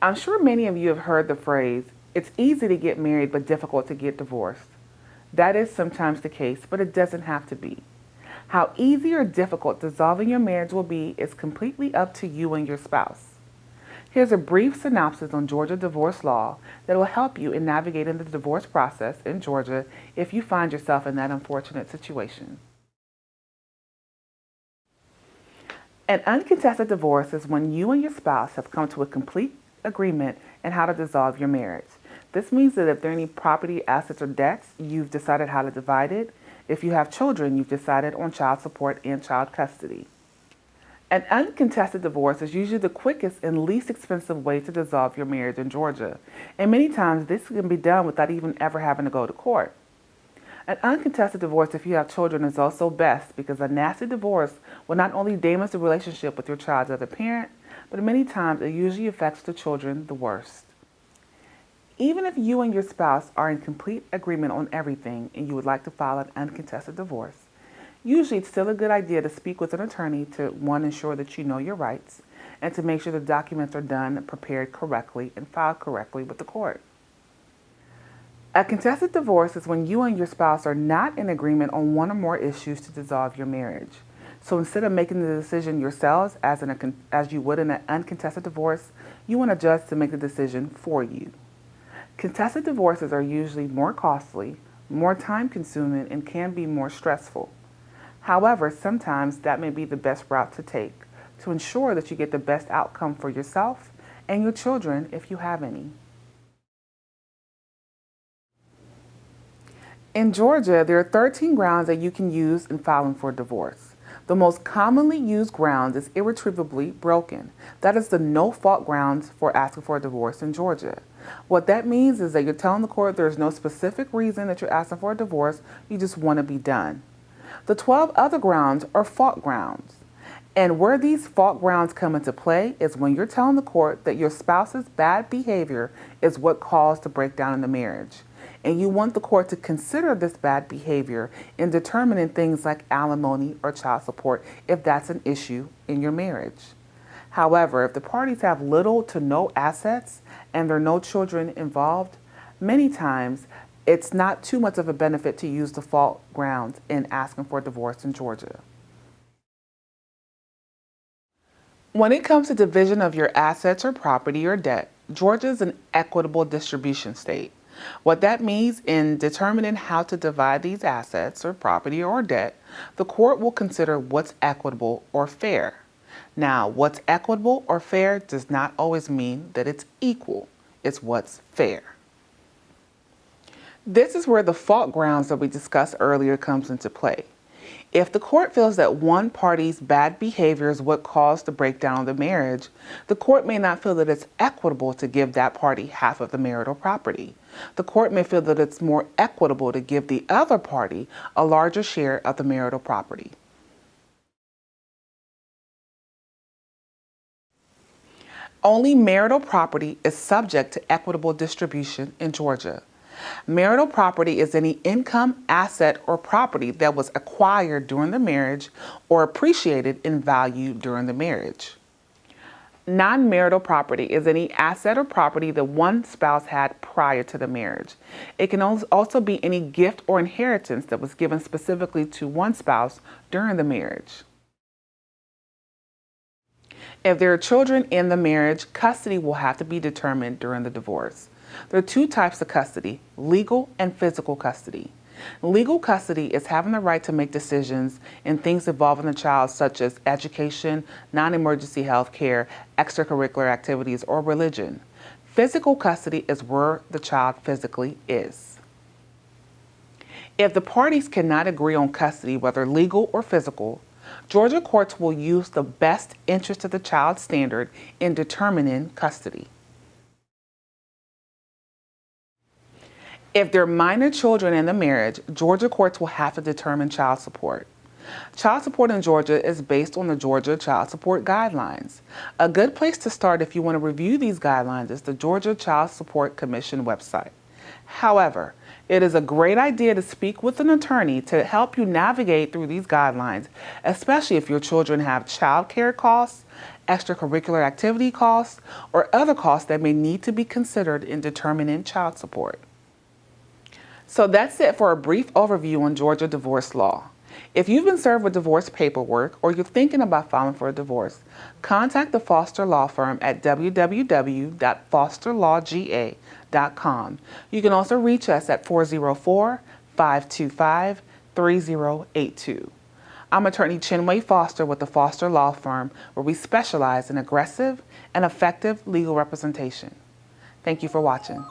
I'm sure many of you have heard the phrase, it's easy to get married but difficult to get divorced. That is sometimes the case, but it doesn't have to be. How easy or difficult dissolving your marriage will be is completely up to you and your spouse. Here's a brief synopsis on Georgia divorce law that will help you in navigating the divorce process in Georgia if you find yourself in that unfortunate situation. An uncontested divorce is when you and your spouse have come to a complete agreement in how to dissolve your marriage. This means that if there are any property, assets, or debts, you've decided how to divide it. If you have children, you've decided on child support and child custody. An uncontested divorce is usually the quickest and least expensive way to dissolve your marriage in Georgia, and many times this can be done without even ever having to go to court. An uncontested divorce, if you have children, is also best because a nasty divorce will not only damage the relationship with your child's other parent, but many times it usually affects the children the worst. Even if you and your spouse are in complete agreement on everything and you would like to file an uncontested divorce, usually it's still a good idea to speak with an attorney to, one, ensure that you know your rights, and to make sure the documents are done, prepared correctly, and filed correctly with the court. A contested divorce is when you and your spouse are not in agreement on one or more issues to dissolve your marriage. So instead of making the decision yourselves as you would in an uncontested divorce, you want a judge to make the decision for you. Contested divorces are usually more costly, more time-consuming, and can be more stressful. However, sometimes that may be the best route to take to ensure that you get the best outcome for yourself and your children if you have any. In Georgia, there are 13 grounds that you can use in filing for divorce. The most commonly used ground is irretrievably broken. That is the no-fault grounds for asking for a divorce in Georgia. What that means is that you're telling the court there's no specific reason that you're asking for a divorce, you just want to be done. The 12 other grounds are fault grounds. And where these fault grounds come into play is when you're telling the court that your spouse's bad behavior is what caused the breakdown in the marriage. And you want the court to consider this bad behavior in determining things like alimony or child support if that's an issue in your marriage. However, if the parties have little to no assets and there are no children involved, many times it's not too much of a benefit to use the fault grounds in asking for a divorce in Georgia. When it comes to division of your assets or property or debt, Georgia is an equitable distribution state. What that means in determining how to divide these assets or property or debt, the court will consider what's equitable or fair. Now, what's equitable or fair does not always mean that it's equal. It's what's fair. This is where the fault grounds that we discussed earlier comes into play. If the court feels that one party's bad behavior is what caused the breakdown of the marriage, the court may not feel that it's equitable to give that party half of the marital property. The court may feel that it's more equitable to give the other party a larger share of the marital property. Only marital property is subject to equitable distribution in Georgia. Marital property is any income, asset, or property that was acquired during the marriage or appreciated in value during the marriage. Non-marital property is any asset or property that one spouse had prior to the marriage. It can also be any gift or inheritance that was given specifically to one spouse during the marriage. If there are children in the marriage, custody will have to be determined during the divorce. There are two types of custody, legal and physical custody. Legal custody is having the right to make decisions in things involving the child such as education, non-emergency health care, extracurricular activities, or religion. Physical custody is where the child physically is. If the parties cannot agree on custody, whether legal or physical, Georgia courts will use the best interest of the child standard in determining custody. If there are minor children in the marriage, Georgia courts will have to determine child support. Child support in Georgia is based on the Georgia Child Support Guidelines. A good place to start if you want to review these guidelines is the Georgia Child Support Commission website. However, It is a great idea to speak with an attorney to help you navigate through these guidelines, especially if your children have child care costs, extracurricular activity costs, or other costs that may need to be considered in determining child support. So that's it for a brief overview on Georgia divorce law. If you've been served with divorce paperwork or you're thinking about filing for a divorce, contact the Foster Law Firm at www.fosterlawga.com. You can also reach us at 404-525-3082. I'm attorney Chinway Foster with the Foster Law Firm, where we specialize in aggressive and effective legal representation. Thank you for watching.